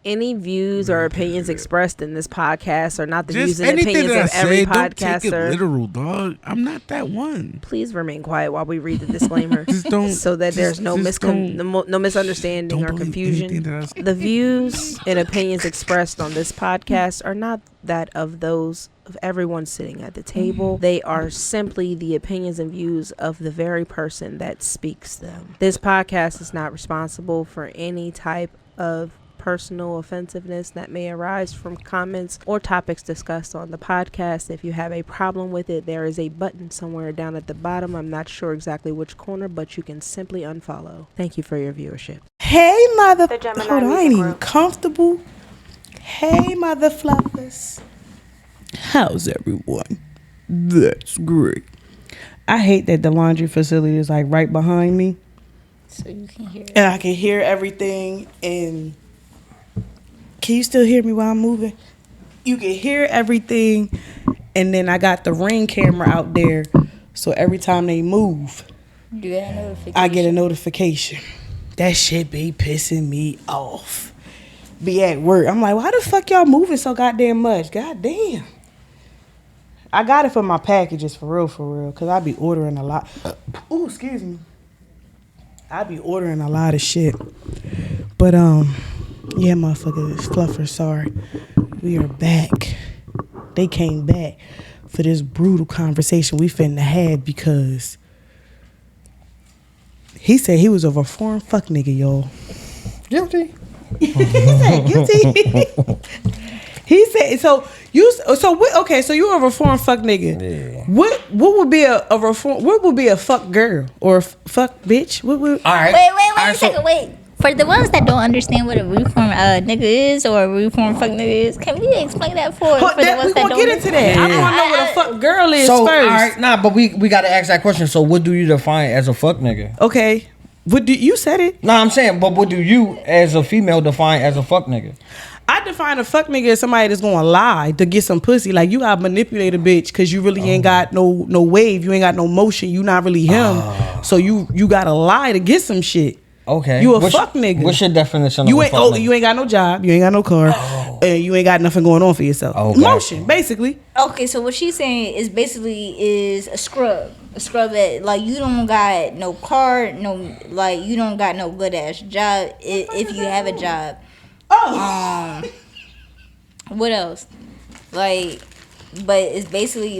Any views or opinions expressed in this podcast are not the views and opinions of every podcaster. Don't take it literal, dog. I'm not that one. Please remain quiet while we read the disclaimer, so that there's no misunderstanding or confusion. The views and opinions expressed on this podcast are not that of those of everyone sitting at the table. They are simply the opinions and views of the very person that speaks them. This podcast is not responsible for any type of personal offensiveness that may arise from comments or topics discussed on the podcast. If you have a problem with it, there is a button somewhere down at the bottom. I'm not sure exactly which corner, but you can simply unfollow. Thank you for your viewership. Hey, hold on, I ain't even comfortable. Hey, MuthaFluffers. How's everyone? That's great. I hate that the laundry facility is like right behind me. So you can hear it. And I can hear everything. And can you still hear me while I'm moving? You can hear everything. And then I got the Ring camera out there. So every time they move, you get a notification. I get a notification. That shit be pissing me off. Be at work. I'm like, why the fuck y'all moving so goddamn much? Goddamn. I got it for my packages, for real. Because I be ordering a lot. Ooh, excuse me. I be ordering a lot of shit. But, yeah, motherfuckers, Fluffers, sorry. We are back. They came back for this brutal conversation we finna have because he said he was a reformed fuck nigga, y'all. Guilty. He said guilty. He said so you're a reformed fuck nigga. Yeah. What would be a reform? What would be a fuck girl or a fuck bitch? What would? All right. Wait a second. Wait. For the ones that don't understand what a reform nigga is or a reform fuck nigga is, can we explain that for the ones that don't? We gonna get into that. I want to know what a fuck girl is so, first. All right, but we gotta ask that question. So, what do you define as a fuck nigga? Okay. What do you said it? No, I'm saying, but what do you as a female define as a fuck nigga? I define a fuck nigga as somebody that's gonna lie to get some pussy. Like you gotta manipulate a bitch because you really ain't got no wave. You ain't got no motion. You not really him. So you gotta lie to get some shit. Okay. You a fuck nigga. What's your definition of a fuck nigga? You ain't got no job. You ain't got no car. And you ain't got nothing going on for yourself. Okay. Motion, basically. Okay, so what she's saying is basically a scrub. A scrub that like you don't got no car, you don't got no good ass job if you have a job. What else? But it's basically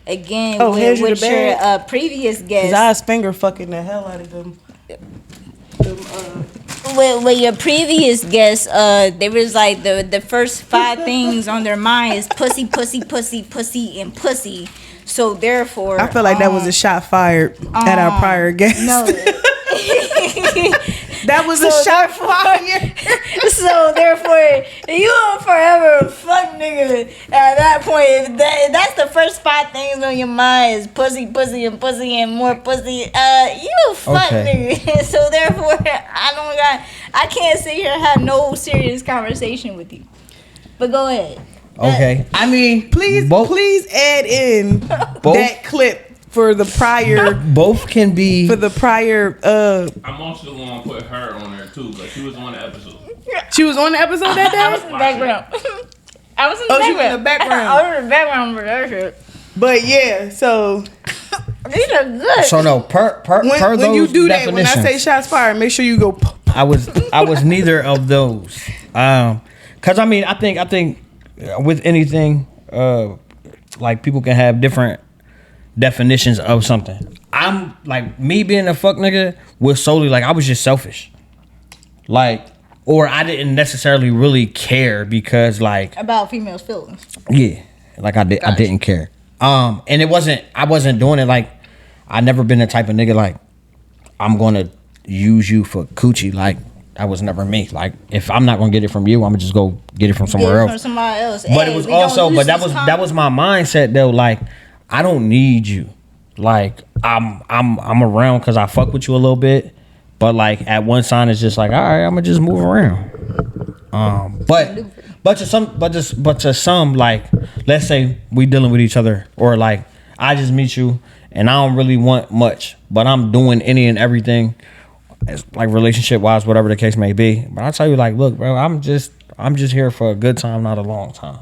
again with your previous guest. I was finger fucking the hell out of them. With your previous guest, there was the first 5 things on their mind is pussy, pussy, pussy, pussy, and pussy. So therefore, I feel like that was a shot fired at our prior guest. No. That was a shot fired. So therefore, you are forever a fuck nigga. At that point, if that's the first 5 things on your mind is pussy, pussy, and pussy, and more pussy. You a fuck nigga. So therefore, I can't sit here and have no serious conversation with you. But go ahead. Okay. I mean, please add in that clip. For the prior, both can be for the prior. I'm also going to put her on there too, but she was on the episode. She was on the episode that day. I was in the background. I was in the background for that shit. But yeah, so these are good. So no, per when those you do that, when I definitions, say shots fired, make sure you go. I was neither of those. Cause I mean, I think with anything, people can have different definitions of something. I'm me being a fuck nigga was solely I was just selfish. Or I didn't necessarily really care because about females' feelings. Yeah. I didn't care. And I wasn't doing it I never been the type of nigga I'm gonna use you for coochie. That was never me. If I'm not gonna get it from you, I'm gonna just go get it from somewhere else. From somebody else. But it was also that was my mindset though, I don't need you. I'm around because I fuck with you a little bit, but at one sign it's just all right, I'm gonna just move around. But to some let's say we dealing with each other, or I just meet you and I don't really want much, but I'm doing any and everything. as like relationship wise, whatever the case may be. But I tell you, like, look, bro, I'm just here for a good time, not a long time.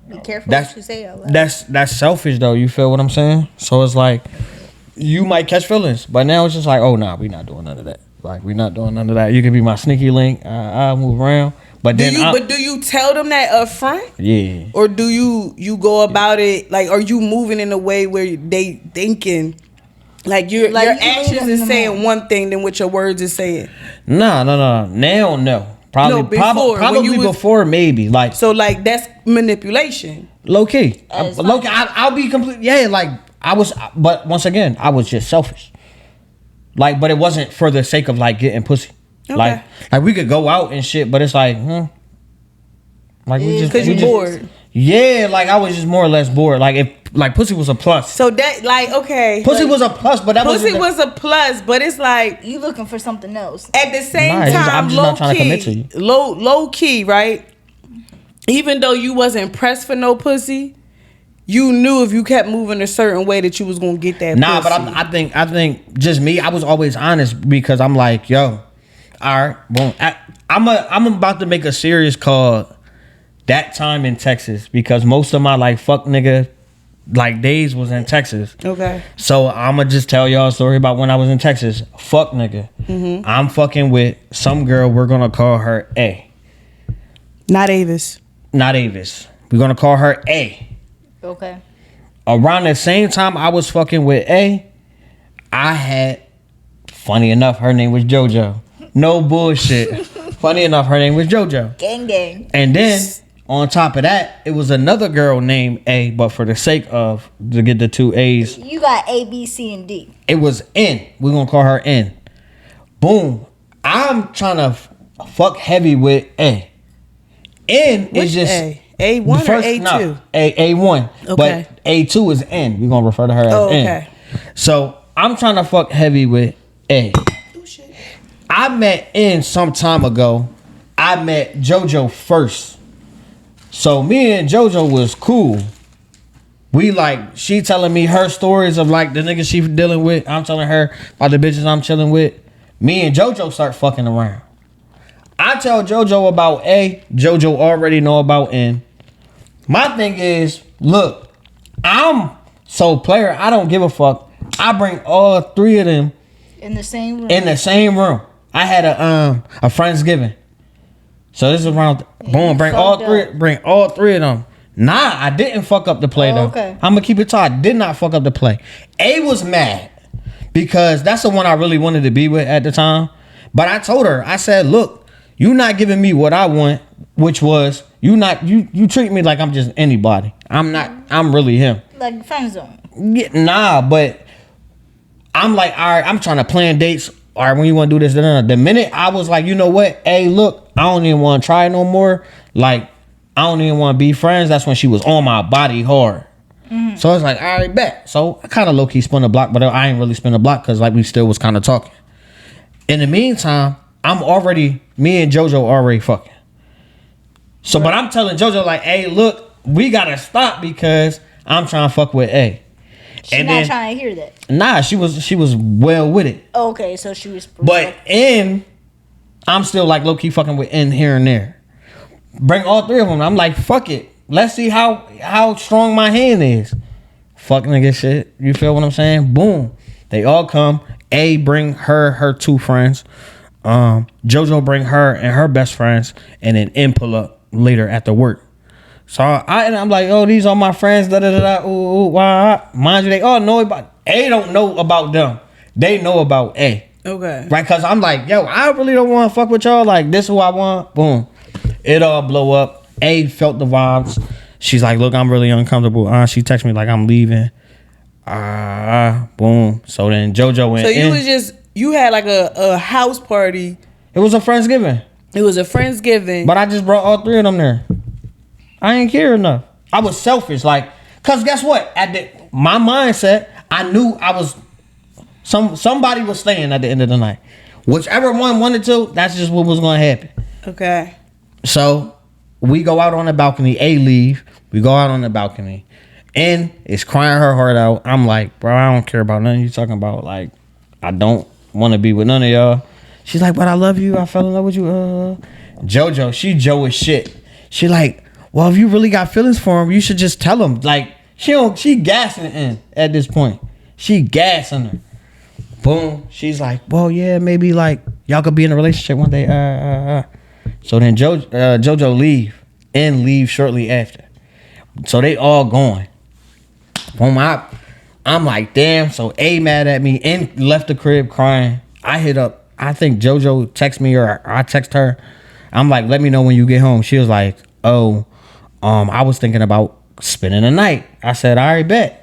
Be careful what you say out loud. That's selfish though. You feel what I'm saying? So it's like you might catch feelings, but now it's just like, oh nah, we not doing none of that. Like we not doing none of that. You can be my sneaky link. I'll move around. But then do you tell them that up front? Yeah. Or do you go about it like, are you moving in a way where they thinking like your actions is saying one thing than what your words is saying? No. Now no. Probably before maybe like so like that's manipulation. Low key. I'll be complete. Yeah, like I was, but once again, I was just selfish. Like, but it wasn't for the sake of like getting pussy. Okay. Like we could go out and shit, but it's like, like we just because you bored. Yeah, like I was just more or less bored. Like if like pussy was a plus. So that like okay, pussy was a plus, but that pussy was a plus, but it's like you looking for something else. At the same time, I'm just not trying to commit to you. Low key, right? Even though you wasn't pressed for no pussy, you knew if you kept moving a certain way that you was gonna get that. Nah, pussy. but I think just me. I was always honest because I'm like, yo, all right, boom. I'm about to make a series called That Time in Texas because most of my like fuck nigga like days was in Texas. Okay. So I'ma just tell y'all a story about when I was in Texas. Fuck nigga. Mm-hmm. I'm fucking with some girl. We're gonna call her A. Not Avis. We're gonna call her A. Okay. Around the same time I was fucking with A, I had, funny enough, her name was Jojo. No bullshit. Funny enough, her name was Jojo. Gang. And then on top of that, it was another girl named A, but for the sake of to get the two A's, you got A, B, C, and D. It was N. We're gonna call her N. Boom. I'm trying to fuck heavy with A. N Which is just A? A1 or A2? No, A1. Okay. But A2 is N. We're gonna refer to her as N. Okay. So I'm trying to fuck heavy with A. Oh, shit. I met N some time ago. I met Jojo first. So me and Jojo was cool. We like, she telling me her stories of like the niggas she dealing with. I'm telling her about the bitches I'm chilling with. Me and Jojo start fucking around. I tell Jojo about A. Jojo already know about N. My thing is, look, I'm so player. I don't give a fuck. I bring all three of them in the same room. I had a Friendsgiving. So this is around. Boom, bring all three of them. Nah, I didn't fuck up the play though. Okay. I'm gonna keep it tight. I did not fuck up the play. A was mad because that's the one I really wanted to be with at the time. But I told her, I said, look. You not giving me what I want, which was you treat me like I'm just anybody. I'm really him. Like friend zone. Yeah, nah, but I'm like, all right, I'm trying to plan dates. All right, when you want to do this, the minute I was like, you know what? Hey, look, I don't even want to try no more. Like, I don't even want to be friends. That's when she was on my body hard. Mm-hmm. So I was like, all right, bet. So I kind of low key spun the block, but I ain't really spin the block because like we still was kind of talking. In the meantime, me and Jojo already fucking. So, but I'm telling Jojo like, hey, look, we gotta stop because I'm trying to fuck with A. She's not trying to hear that. Nah, she was well with it. Okay, so she was. But N, I'm still like low key fucking with N here and there. Bring all three of them. I'm like, fuck it. Let's see how strong my hand is. Fuck nigga shit. You feel what I'm saying? Boom. They all come. A bring her two friends. Jojo bring her and her best friends, and then N pull up later after work. So I'm like, oh, these are my friends. Da da da. Ooh, wah. Mind you, they all know about. A don't know about them. They know about A. Okay. Right? Cause I'm like, yo, I really don't want to fuck with y'all. Like this is who I want. Boom. It all blow up. A felt the vibes. She's like, look, I'm really uncomfortable. She texts me like I'm leaving. Boom. So then Jojo went. So you had like a house party. It was a Friendsgiving. But I just brought all three of them there. I ain't care enough. I was selfish, like, cause guess what? My mindset, I knew I was somebody was staying at the end of the night. Whichever one wanted to, that's just what was gonna happen. Okay. So we go out on the balcony. A leave. We go out on the balcony. N is crying her heart out. I'm like, bro, I don't care about nothing you talking about. Like, I don't want to be with none of y'all. She's like, but I love you. I fell in love with you. Jojo, she Joe as shit. She like, well, if you really got feelings for him, you should just tell him. Like, she gassing in at this point. She gassing her. Boom. She's like, well, yeah, maybe like y'all could be in a relationship one day. So then Jojo leave shortly after. So they all going. Boom. I'm like, damn. So A mad at me and left the crib crying. I hit up. I think Jojo text me or I text her. I'm like, let me know when you get home. She was like, oh, I was thinking about spending the night. I said, all right, bet.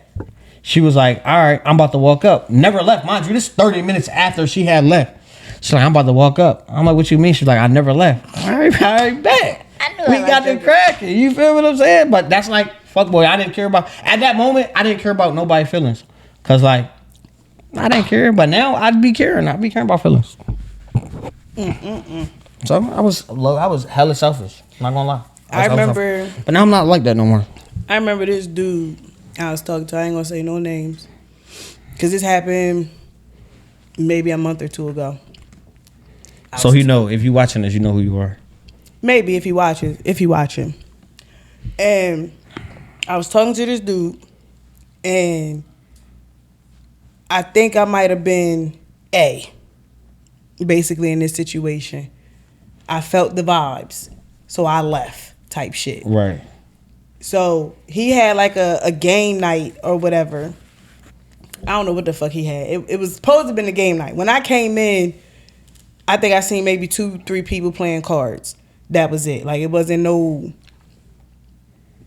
She was like, all right, I'm about to walk up. Never left. Mind you, this 30 minutes after she had left. She's like, I'm about to walk up. I'm like, what you mean? She's like, I never left. All right, bet. We got the cracking. You feel what I'm saying? But that's like, fuck boy, I didn't care about, at that moment, I didn't care about nobody's feelings. Because like, I didn't care. But now I'd be caring. I'd be caring about feelings. So I was hella selfish. Not gonna lie. I remember. Selfish. But now I'm not like that no more. I remember this dude I was talking to. I ain't gonna say no names. Because this happened maybe a month or two ago. So he know, if you watching this, you know who you are. Maybe if he watching. And I was talking to this dude, and I think I might have been basically in this situation. I felt the vibes, so I left type shit. Right. So he had like a game night or whatever. I don't know what the fuck he had. It was supposed to have been a game night. When I came in, I think I seen maybe 2-3 people playing cards. That was it. Like, it wasn't no,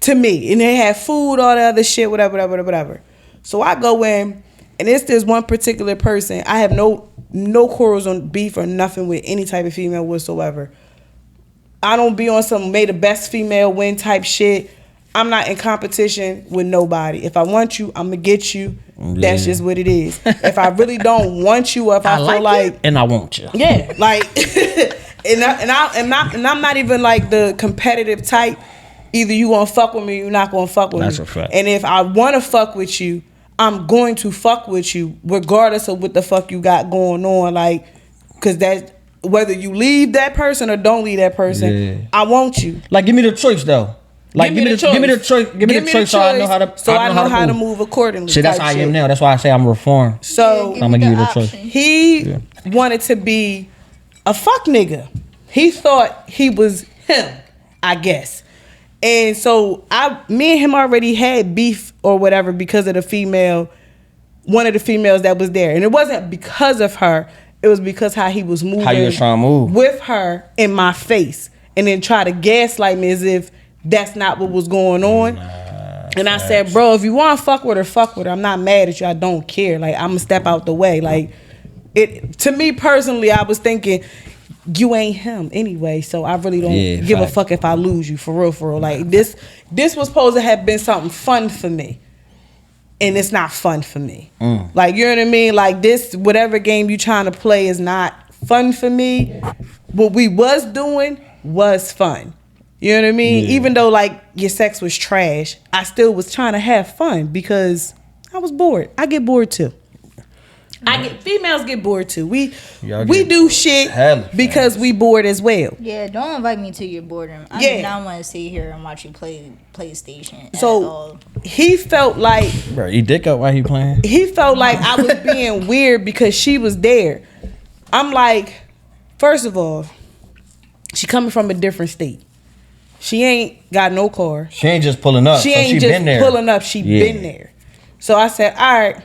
to me. And they had food, all the other shit, whatever. So I go in, and it's this one particular person. I have no quarrels on beef or nothing with any type of female whatsoever. I don't be on some may the best female win type shit. I'm not in competition with nobody. If I want you, I'm gonna get you. Yeah. That's just what it is. If I really don't want you, or if I feel like and I want you, yeah, like, and I'm not even like the competitive type. Either you gonna fuck with me, or you're not gonna fuck with me. That's a fact. And if I wanna fuck with you, I'm going to fuck with you, regardless of what the fuck you got going on. Like, cause that's whether you leave that person or don't leave that person. Yeah. I want you. Like, give me the choice though. Like, give me the choice. Give me the choice so I know how to move accordingly. See, that's how I am now. That's why I say I'm reformed. So I'm gonna give you the choice. He wanted to be a fuck nigga. He thought he was him, I guess. And so me and him already had beef or whatever because of one of the females that was there. And it wasn't because of her. It was because how he was moving. How you was trying to move with her in my face, and then try to gaslight me as if that's not what was going on. And I said, bro, if you want to fuck with her. I'm not mad at you. I don't care. Like, I'm going to step out the way. Like, to me personally, I was thinking, you ain't him anyway, so I really don't give a fuck if I lose you, for real. Like, this was supposed to have been something fun for me. And it's not fun for me. Like, you know what I mean? Like, this, whatever game you trying to play is not fun for me. What we was doing was fun. You know what I mean? Yeah. Even though, like, your sex was trash, I still was trying to have fun because I was bored. I get bored too. Females get bored too. We do shit because we bored as well. Yeah, don't invite me to your boredom. I do not want to sit here and watch you play PlayStation. So he felt like, bro, you dick up while he playing. He felt like I was being weird because she was there. I'm like, first of all, she coming from a different state. She ain't got no car. She ain't just pulling up. She ain't just pulling up. She been there. So I said, all right,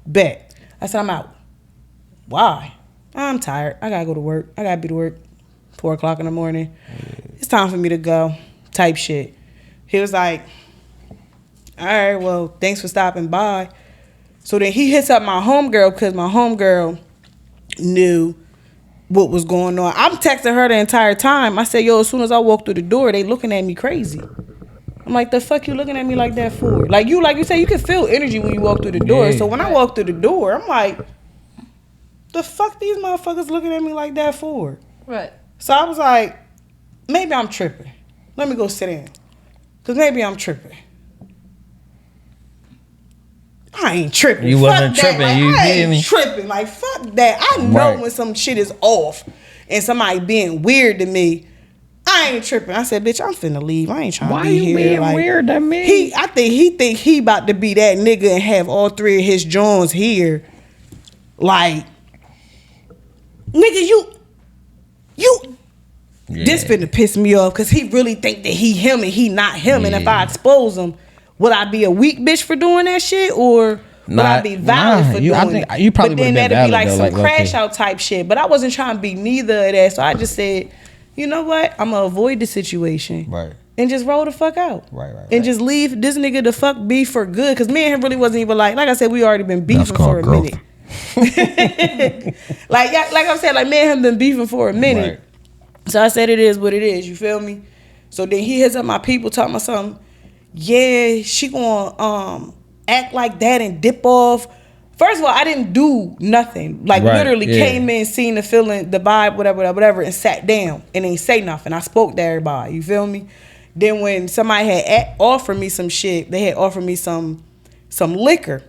bet. I said, I'm out. Why? I'm tired. I gotta go to work. I gotta be to work 4 o'clock in the morning. It's time for me to go. Type shit. He was like, all right, well, thanks for stopping by. So then he hits up my homegirl because my homegirl knew what was going on. I'm texting her the entire time. I said, yo, as soon as I walk through the door, they looking at me crazy. I'm like, the fuck you looking at me like that for? Like you said, you can feel energy when you walk through the door. So when I walk through the door, I'm like, the fuck these motherfuckers looking at me like that for? Right. So I was like, maybe I'm tripping. Let me go sit in. Because maybe I'm tripping. I ain't tripping. You wasn't Fuck that. tripping, Like, you I hear ain't me? tripping. Like, fuck that. I know Right. when some shit is off and somebody being weird to me. I ain't tripping. I said, bitch, I'm finna leave. I ain't trying Why to be you here. being Like, weird to me? I think he about to be that nigga and have all three of his Johns here. Like, nigga, you. Yeah. This finna piss me off because he really think that he him and he not him. And if I expose him, would I be a weak bitch for doing that shit or would I be valid for doing I think it? you probably but then would've been that'd be valid, like though, some like, crash low-key. out type shit. But I wasn't trying to be neither of that. So I just said, you know what? I'm gonna avoid the situation. Right. And just roll the fuck out. Right. And just leave this nigga the fuck be for good. Cause me and him really wasn't even like I said, we already been beefing That's called for a growth. minute. like I'm saying, like me and him been beefing for a minute. Right. So I said it is what it is, you feel me? So then he hits up my people talking about something. Yeah, she gonna act like that and dip off. First of all, I didn't do nothing. Like Right, literally yeah. came in, seen the feeling, the vibe, whatever, and sat down and ain't say nothing. I spoke to everybody, you feel me? Then when somebody had offered me some shit, they had offered me some liquor.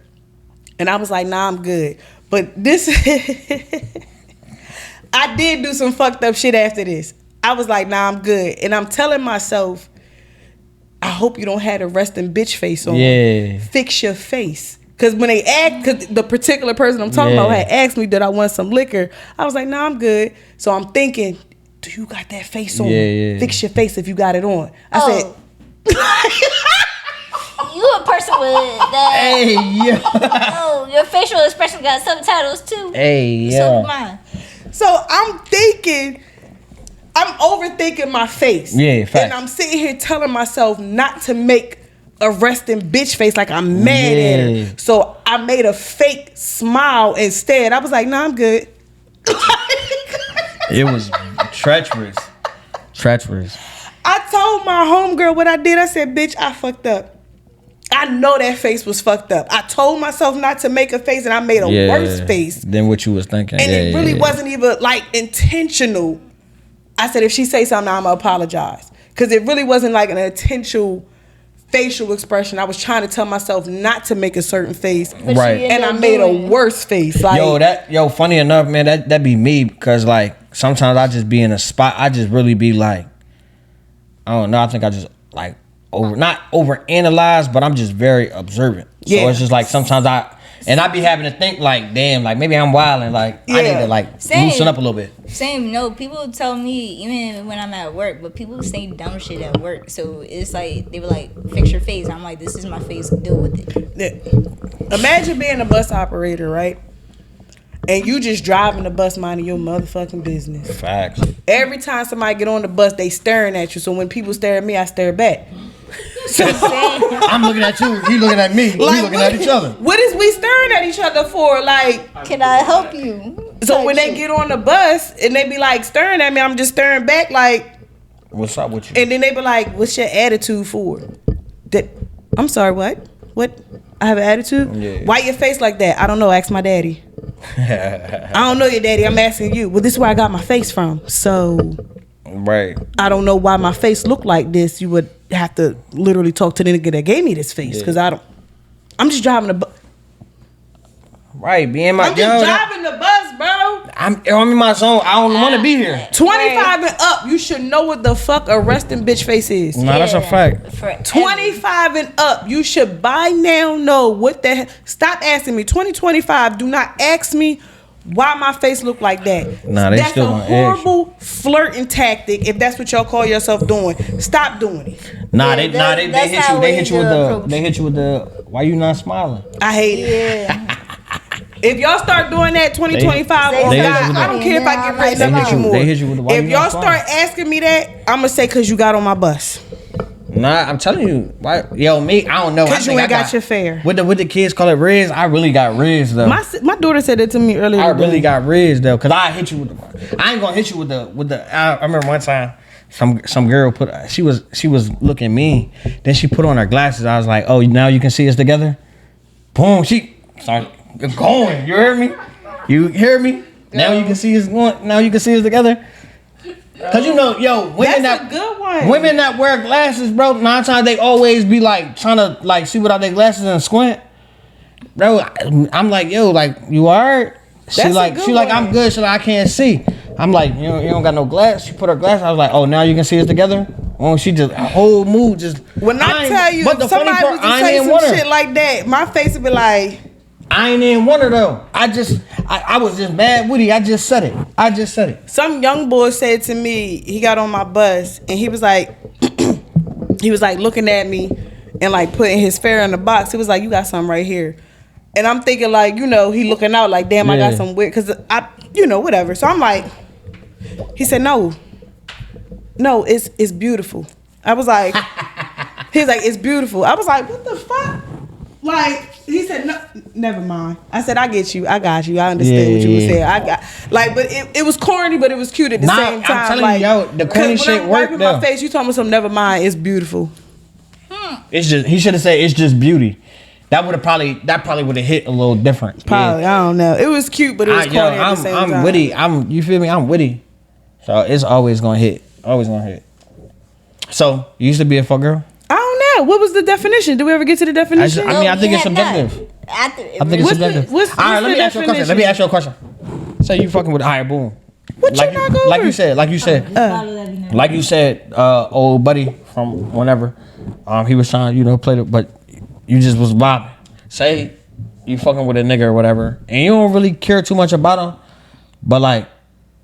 And I was like, nah, I'm good. But this I did do some fucked up shit after this. I was like, nah, I'm good. And I'm telling myself, I hope you don't have the resting bitch face on. Yeah. Fix your face. Because when they asked, because the particular person I'm talking about had asked me that I want some liquor, I was like, nah, I'm good. So I'm thinking, do you got that face on? Yeah. Fix your face if you got it on. I said, You a person with that. Hey, yeah. Oh, your facial expression got subtitles too. Hey, So yeah. do mine. so I'm overthinking my face. Yeah, facts. And I'm sitting here telling myself not to make a resting bitch face like I'm mad at Yeah. her. So I made a fake smile instead. I was like, nah, I'm good. It was treacherous. I told my homegirl what I did. I said, bitch, I fucked up. I know that face was fucked up. I told myself not to make a face and I made a worse face. Than what you was thinking. And it really wasn't even like intentional. I said, if she say something, I'm gonna apologize. Cause it really wasn't like an intentional facial expression. I was trying to tell myself not to make a certain face. But Right. she ended And I up made doing a it. worse face. Like funny enough, man, that be me because like sometimes I just be in a spot, I just really be like, I don't know, I think I just like not overanalyze, but I'm just very observant. So Yeah. it's just like sometimes I be having to think like, damn, like maybe I'm wilding, like I need Yeah. to like Same. loosen up a little bit. Same, no, people tell me, even when I'm at work, but people say dumb shit at work. So it's like, they were like, fix your face. I'm like, this is my face, deal with it. imagine being a bus operator, right? And you just driving the bus minding your motherfucking business. Facts. Every time somebody get on the bus, they staring at you. So when people stare at me, I stare back. So I'm looking at you, he looking at me, we looking at each other. What is we staring at each other for? Like, Can I help you? so when they get on the bus and they be like staring at me, I'm just staring back like, What's up with you? and then they be like, what's your attitude for? That I'm sorry, what? What? I have an attitude? Yeah. Why your face like that? I don't know, ask my daddy. I don't know your daddy, I'm asking you. Well, this is where I got my face from. So Right. I don't know why my face looked like this. You would have to literally talk to the nigga that gave me this face. Because I'm just driving the bus. Right, be in my I'm just driving the bus, bro. I'm in my zone. I don't want to be here. 25 and up, you should know what the fuck a resting bitch face is. Nah, that's a fact. For 25 and up, you should by now know what the hell. Stop asking me. 2025, do not ask me why my face look like that. Nah, they that's still a gonna ask you. horrible flirting tactic if that's what y'all call yourself doing. Stop doing it. Nah, Yeah, they that's hit how you. They we hit you do with the. approach. They hit you with the. Why you not smiling? I hate it. Yeah. If y'all start doing that 2025, They oh hit you God, with I the- don't care if I get written They up hit you- anymore. they hit you with the why If you y'all not start smiling? asking me that, I'm gonna say because you got on my bus. Nah, I'm telling you. Why? Yo, me. I don't know. I Because you think ain't I got your fare. What the kids call it, Riz. I really got Riz though. My daughter said that to me earlier. I today. really got Riz though, cause I hit you with the. I ain't gonna hit you with the. I remember one time, some girl put. She was looking mean. Then she put on her glasses. I was like, oh, now you can see us together. Boom. She started going. You heard me? You hear me? Now you can see us going. Now you can see us together. Cause you know, yo, women That's a good one. women that wear glasses, bro. 9 times they always be like trying to like see without their glasses and squint. bro, I'm like, yo, like, you alright? She That's like, a good I'm one. good. She like, I can't see. I'm like, you don't got no glass. She put her glass. I was like, oh, now you can see us together. Oh, she just whole mood just. When I tell you, but the funny somebody part, was to I say ain't some want her. shit like that, my face would be like, I ain't in one of them. I was just mad with it. I just said it. some young boy said to me, he got on my bus and he was like, looking at me and like putting his fare in the box. He was like, you got something right here. And I'm thinking like, he looking out like, damn, I got some weird, cause whatever. So I'm like, he said, no, it's beautiful. I was like, he's like, it's beautiful. I was like, what the fuck? Like, he said, no, never mind. I said, I get you. I got you. I understand what you were saying. But it was corny, but it was cute at the same time. I'm telling like, you, yo, the corny shit worked though. My face, you told me some never mind. It's beautiful. It's just, he should have said it's just beauty. That probably would have hit a little different. Probably, I don't know. It was cute, but it was corny at the same time. I'm witty. You feel me? I'm witty. So it's always gonna hit. Always gonna hit. So you used to be a fuck girl? I don't know. What was the definition? Did we ever get to the definition? I think it's subjective. I think it's subjective. What's all right, let the me ask you a question. Let me ask you a question. Say you fucking with boom. What you not going? Like you said, old buddy from whenever, he was trying, play the, but you just was bobbing. Say you fucking with a nigga or whatever, and you don't really care too much about him, but like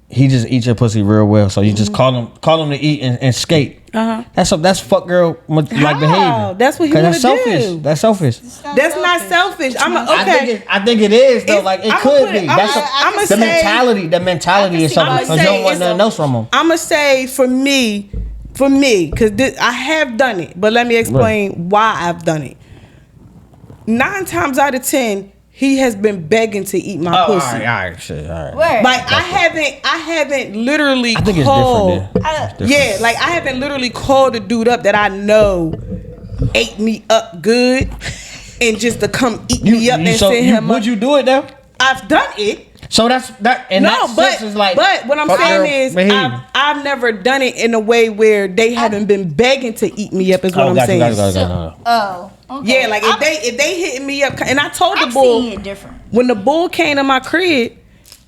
he just eats your pussy real well, so you just call him to eat and skate. That's fuck girl like behavior. That's what he want to do. That's selfish. That's not selfish. I think it is though. Like it could be. That's the mentality. The mentality is something. Because you don't want nothing else from them. I'ma say for me, because I have done it, but let me explain why I've done it. 9 times out of 10, he has been begging to eat my pussy. All right, shit, all right. Word. Like I haven't literally I think called. it's different. Yeah, like I haven't literally called a dude up that I know ate me up good, and just to come eat me up and send him up. Would you do it though? I've done it. So that's that. And No, but what I'm saying is I've never done it in a way where they haven't been begging to eat me up. Is what I'm saying. Okay. Yeah, like if they hitting me up, and I told the I'm bull seeing it different. when the bull came to my crib,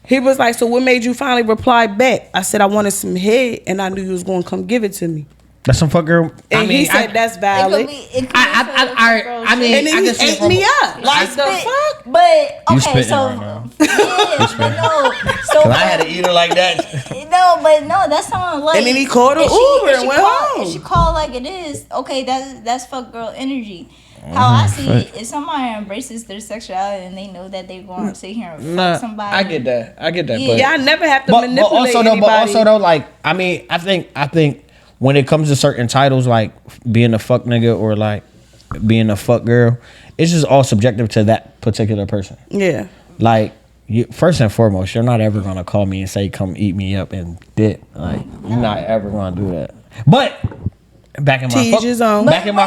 he was like, "So what made you finally reply back?" I said, "I wanted some head, and I knew you was going to come give it to me." That's some fuck girl. And he said that's valid. I mean, and then he ate me up. Like the fuck? But You okay, spitting so right now. yeah, but no. So I had to eat her like that. No, that's not like. And then he called her Uber and went home. If she called like it is, okay, that's fuck girl energy. How I see it, if somebody embraces their sexuality and they know that they're going to sit here and fuck somebody. I get that. Yeah. Yeah, I never have to manipulate anybody. But also though, like, I mean, I think when it comes to certain titles, like being a fuck nigga or like being a fuck girl, it's just all subjective to that particular person. Yeah. Like, first and foremost, you're not ever gonna call me and say, "Come eat me up" and dip. Like, you're not ever gonna do that. But back in my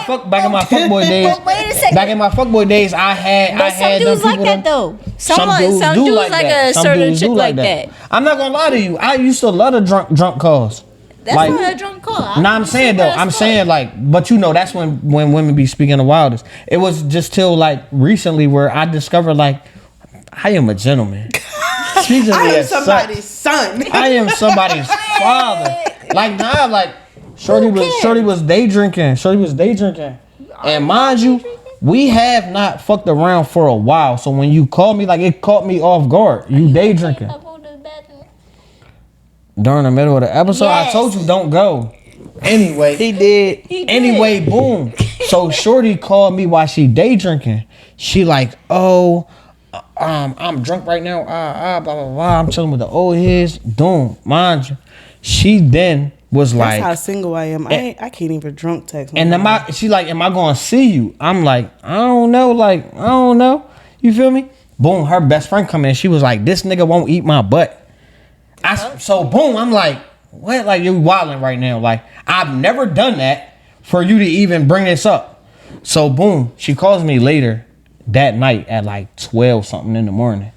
fuckboy days. But wait a second. Back in my fuckboy days, I had some dudes like that though. Some dudes like a certain chick like that. I'm not gonna lie to you. I used to love the drunk calls. That's like, not a drunk call. I'm saying though. I'm saying like, but that's when women be speaking the wildest. It was just till like recently where I discovered like I am a gentleman. I am somebody's son. I am somebody's father. Like now, like Shorty was day drinking. And mind you, we have not fucked around for a while. So when you called me, like it caught me off guard. You day drinking. During the middle of the episode, yes. I told you don't go. Anyway, he did. Anyway, boom. So Shorty called me while she day drinking. She like, oh, I'm drunk right now. Blah blah blah. I'm chilling with the old heads. Doom, mind you. She then was like, that's how single I am. I can't even drunk text. And she like, am I gonna see you? I'm like, I don't know. You feel me? Boom. Her best friend come in. She was like, this nigga won't eat my butt. So boom, I'm like, what? Like you're wilding right now. Like I've never done that for you to even bring this up. So boom, she calls me later that night at like 12 something in the morning.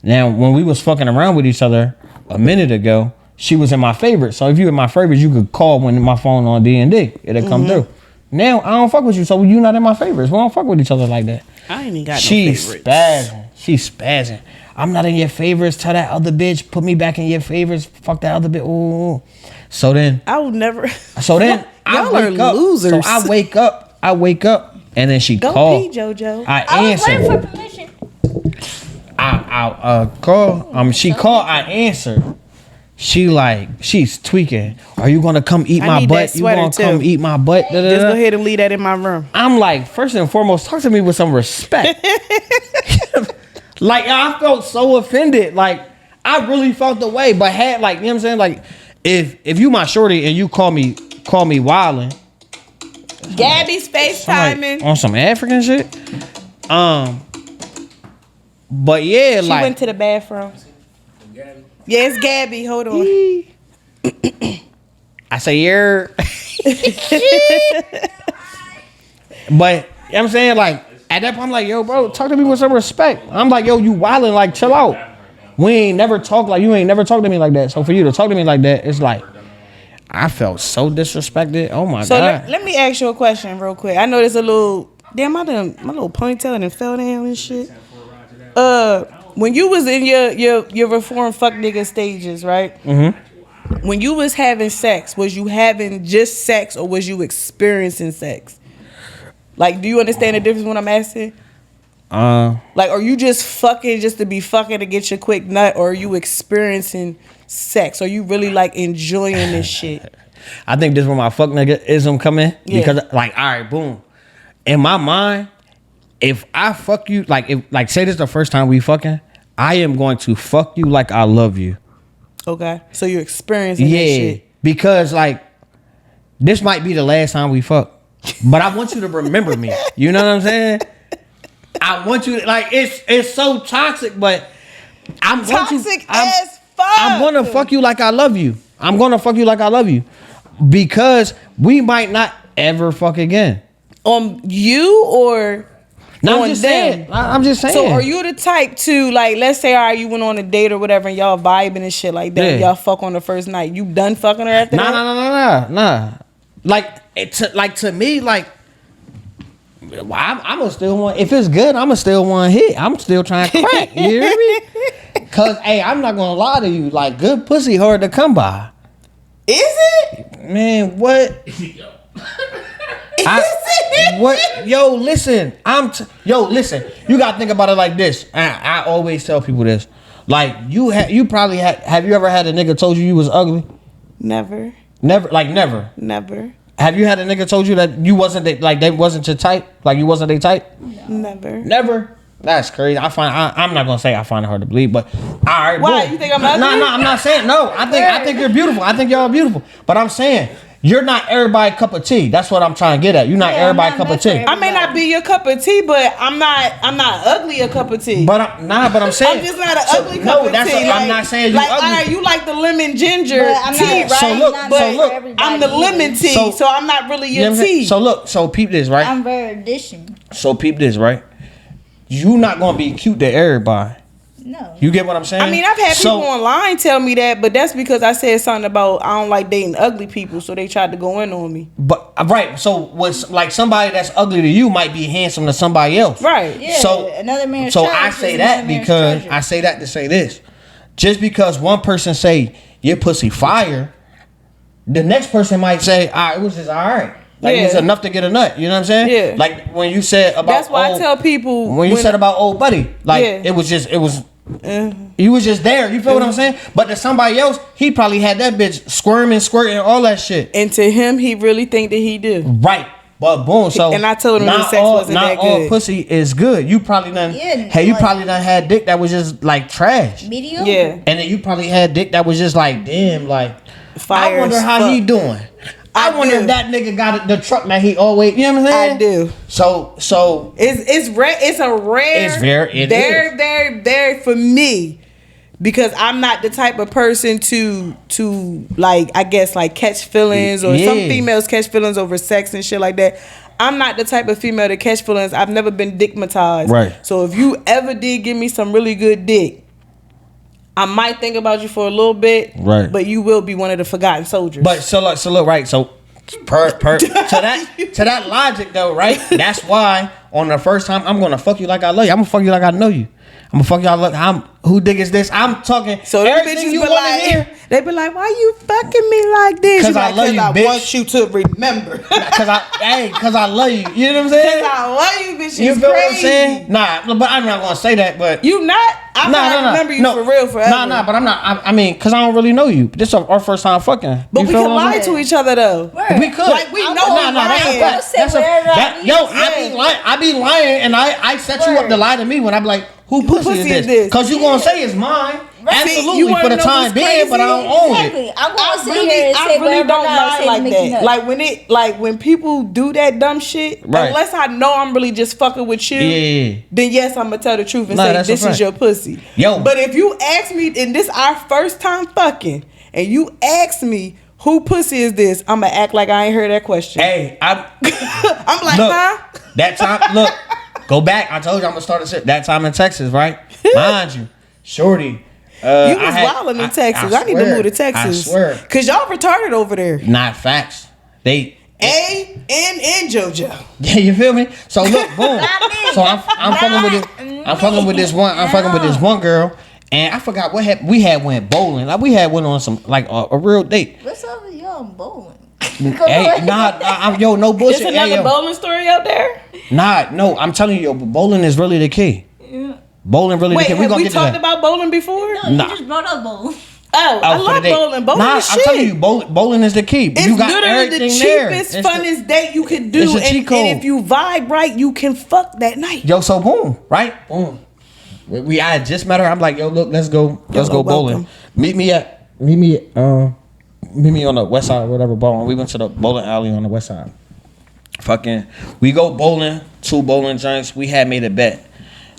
Now when we was fucking around with each other a minute ago, she was in my favorites. So if you in my favorites, you could call when my phone on D&D. It'll come through. Now I don't fuck with you, so you not in my favorites. We don't fuck with each other like that. I ain't even got She's no favorites. She's spazzing. I'm not in your favorites. Tell that other bitch. Put me back in your favorites. Fuck that other bitch. Ooh. So then. I would never. So then. Y'all are losers. So I wake up. And then she Go called. pee, Jojo. I was answered. waiting for permission. I call. She called. I answered. She's tweaking. Are you gonna come eat my butt? You gonna come eat my butt? Just go ahead and leave that in my room. I'm like, first and foremost, talk to me with some respect. Like, I felt so offended. Like, I really felt the way, but had like, you know what I'm saying? Like, if you my shorty and you call me wildin'. Gabby's FaceTiming. On some African shit. But yeah, She like. went to the bathroom. Yeah, it's Gabby. Hold on. I say, yeah. But, you know what I'm saying? Like, at that point, I'm like, yo, bro, talk to me with some respect. I'm like, yo, you wildin', like, chill out. We ain't never talked like, you ain't never talked to me like that. So for you to talk to me like that, it's like, I felt so disrespected. Oh my God. So let me ask you a question real quick. I know there's a little, damn, my little ponytail and fell down and shit. When you was in your reform fuck nigga stages, right? Mm-hmm. When you was having sex, was you having just sex or was you experiencing sex? Like, do you understand the difference when I'm asking? Like, are you just fucking just to be fucking to get your quick nut, or are you experiencing sex? Are you really like enjoying this shit? I think this is where my fuck nigga-ism come in. Yeah. Because, like, all right, boom. In my mind, if I fuck you, like say this the first time we fucking, I am going to fuck you like I love you. Okay. So you're experiencing this shit. Because, like, this might be the last time we fuck. But I want you to remember me. You know what I'm saying? I want you to, like, it's so toxic, but I'm Toxic as fuck. I'm gonna fuck you like I love you. I'm gonna fuck you like I love you. Because we might not ever fuck again. You or No, on I'm just them? saying. I'm just saying. So are you the type to, like, let's say, all right, you went on a date or whatever and y'all vibing and shit like that, and Yeah. y'all fuck on the first night. You done fucking her after that? Nah. Like to me, like, I'm gonna still want, if it's good, I'm gonna still want to hit. I'm still trying to crack. You hear me? Cause hey, I'm not gonna lie to you. Like, good pussy hard to come by. Is it? Man, what? What? Yo, listen. Listen. You gotta think about it like this. I always tell people this. Like, you probably have you ever had a nigga told you was ugly? Never. Never. Like, never. Never. Have you had a nigga told you that you wasn't they wasn't your type? Like, you wasn't their type? Never. Never. That's crazy. I'm not gonna say I find it hard to believe, but all right. Why? Boom. You think I'm ugly? No, I'm not saying no. I think you're beautiful. I think y'all are beautiful. But I'm saying you're not everybody cup of tea. That's what I'm trying to get at. You're not everybody cup of tea. I may not be your cup of tea, but I'm not ugly a cup of tea. But I'm saying I'm just not an ugly cup of tea. I'm not saying you like, ugly. all right, you like the lemon ginger But I'm tea, not- right? So look, I'm the lemon tea, so I'm not really your tea. So peep this, right? I'm very addition. So peep this, right? You not gonna be cute to everybody. No. You get what I'm saying? I mean, I've had people online tell me that, but that's because I said something about I don't like dating ugly people, so they tried to go in on me. But right, so what's like somebody that's ugly to you might be handsome to somebody else. Right. Yeah, So another man's So trash I is say that another man's because treasure. I say that to say this. Just because one person say your pussy fire, the next person might say, it was just all right. Like, Yeah. it's enough to get a nut. You know what I'm saying? Yeah. Like when you said about That's why I tell people when you said about old buddy, like Yeah. it was you was just there. You feel what I'm saying? But to somebody else, he probably had that bitch squirming, squirting, all that shit. and to him, he really think that he do. Right. But boom, so And I told him the not sex wasn't not that all good. pussy is good. You probably done you probably done had dick that was just like trash. Medium? Yeah. And then you probably had dick that was just like, damn, like Fire I wonder as how fuck. he doing. I wonder do. if that nigga got the truck that he always, you know what I'm saying? I do. So It's rare. It's a rare. It's very for me, because I'm not the type of person to like, I guess, like catch feelings, or some Yeah. females catch feelings over sex and shit like that. I'm not the type of female to catch feelings. I've never been dickmatized. Right. So if you ever did give me some really good dick, I might think about you for a little bit. Right. But you will be one of the forgotten soldiers. But so look, right. So to that logic though, right? That's why on the first time I'm gonna fuck you like I love you. I'm gonna fuck you like I know you. I'm gonna fuck y'all. Look, who dig is this? I'm talking. So them bitches you be like, hear, they be like, why you fucking me like this? Because I love you, bitch. I want you to remember. Because I love you. You know what I'm saying? Because I love you, bitch. You feel crazy. what I'm saying? Nah, but I'm not gonna say that. But you not? I remember you for real forever. Nah, but I'm not. I mean, because I don't really know you. This is our first time fucking. But we can lie to each other though. Word. We could. Like we know. That's a fact. I be lying, and I set you up to lie to me when I be like, who pussy is this? Because you gonna say it's mine. Absolutely, for the time being, but I don't own it. I'm gonna sit here and say I really don't lie like that. Nuts. Like when people do that dumb shit, right. Unless I know I'm really just fucking with you, then yes, I'm gonna tell the truth and say this is your pussy. Yo, but if you ask me, and this our first time fucking, and you ask me who pussy is this, I'm gonna act like I ain't heard that question. Hey, I'm like, look, huh? That time, look, go back. I told you I'm gonna start a shit. That time in Texas, right? Mind you, shorty. You was wilding in Texas. I need to move to Texas. I swear. Cause y'all retarded over there. Not facts. They and Jojo. Yeah, you feel me? So look, boom. So I'm fucking with this. I'm fucking with this one. I'm fucking with this one girl, and I forgot what happened. We had went bowling. Like we had went on some like a real date. What's up with y'all bowling? Hey, no bullshit. Is another bowling story out there? No. I'm telling you, bowling is really the key. Yeah. Bowling really the key. Have we talked about bowling before? No, you just brought up bowling. I love bowling. Bowling is shit. I'm telling you, bowling is the key. It's you got literally the cheapest, funnest date you could do. And if you vibe right, you can fuck that night. Yo, so boom, right? Boom. I just met her. I'm like, yo, look, let's go bowling. Meet me on the west side or whatever bowling. We went to the bowling alley on the west side. We go bowling, 2 bowling joints. We had made a bet.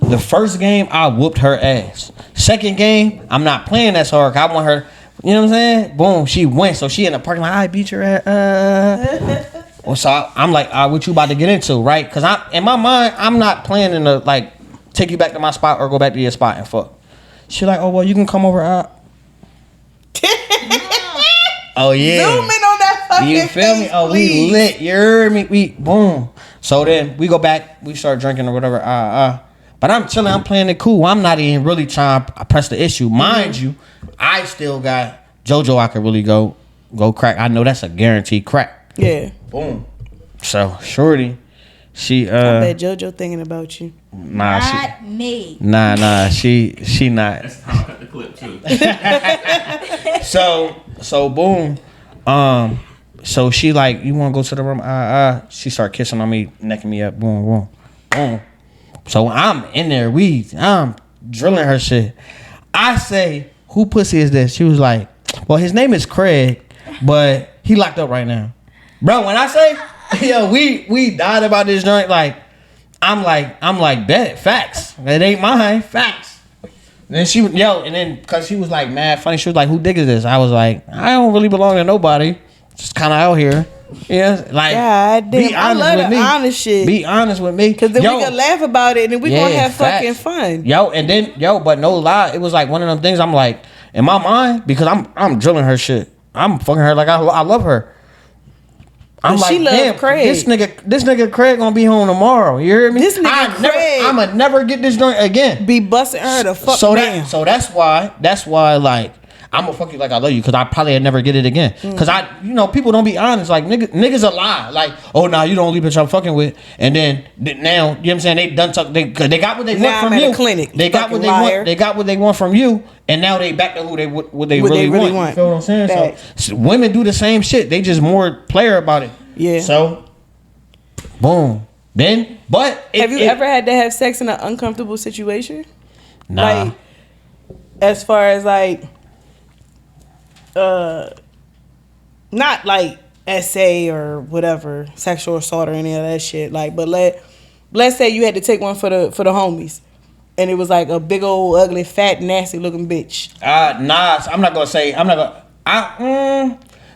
The first game, I whooped her ass. Second game, I'm not playing that hard. I want her, you know what I'm saying? Boom, she went. So she in the parking lot, I beat your ass. So I'm like, what you about to get into, right? Because in my mind, I'm not playing in the, like, take you back to my spot or go back to your spot and fuck. She like, oh, well, you can come over. Oh, yeah. Zoom in on that fucking You feel me? Oh, please. We lit. You heard me? We, boom. So then we go back. We start drinking or whatever. But I'm chilling. I'm playing it cool. I'm not even really trying to press the issue. Mind you, I still got Jojo I could really go crack. I know that's a guaranteed crack. Yeah. Boom. So, shorty, she... I bet Jojo thinking about you. Nah, not me. Nah, she not. That's how I cut the clip, too. So boom. So she like, you want to go to the room? She start kissing on me, necking me up. Boom, boom, boom. So I'm in there. I'm drilling her shit. I say, who pussy is this? She was like, well, his name is Craig, but he locked up right now. Bro, when I say, yo, we died about this joint, like, I'm like, bet, facts. It ain't mine, facts. Then and then because she was like mad funny, she was like, who dick is this? I was like, I don't really belong to nobody. Just kind of out here. Yeah, like, God damn, be honest I love with me. Honest shit. Be honest with me. Because then we can laugh about it and then we gonna have fucking fun. But no lie, it was like one of them things I'm like, in my mind, because I'm drilling her shit. I'm fucking her like I love her. I'm like, she damn, Craig. this nigga Craig gonna be home tomorrow. You hear me? This nigga Craig, I'ma never get this joint again. Be busting her the fuck down. So that's why like I'm gonna fuck you like I love you, because I probably never get it again. Because people don't be honest. Like niggas a lie. Like, oh nah, you don't leave bitch I'm fucking with. And then now, you know what I'm saying? They done talk. They got what they want from you. Clinic, they got what they want. They got what they want from you. And now they back to what they really want. You feel what I'm saying? So women do the same shit. They just more player about it. Yeah. So, boom. Then, but have you ever had to have sex in an uncomfortable situation? Nah. Like, as far as like, not like SA or whatever, sexual assault or any of that shit. Like, but let's say you had to take one for the homies, and it was like a big old ugly, fat, nasty looking bitch. Nah, I'm not gonna.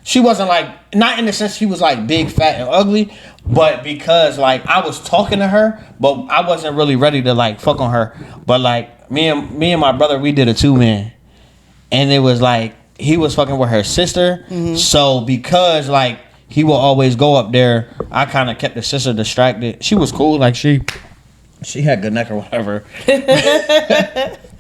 She wasn't like, not in the sense she was like big, fat, and ugly, but because like I was talking to her, but I wasn't really ready to like fuck on her. But like me and my brother, we did a 2-man, and it was like he was fucking with her sister. Mm-hmm. So because like he will always go up there. I kind of kept the sister distracted. She was cool, like she had good neck or whatever.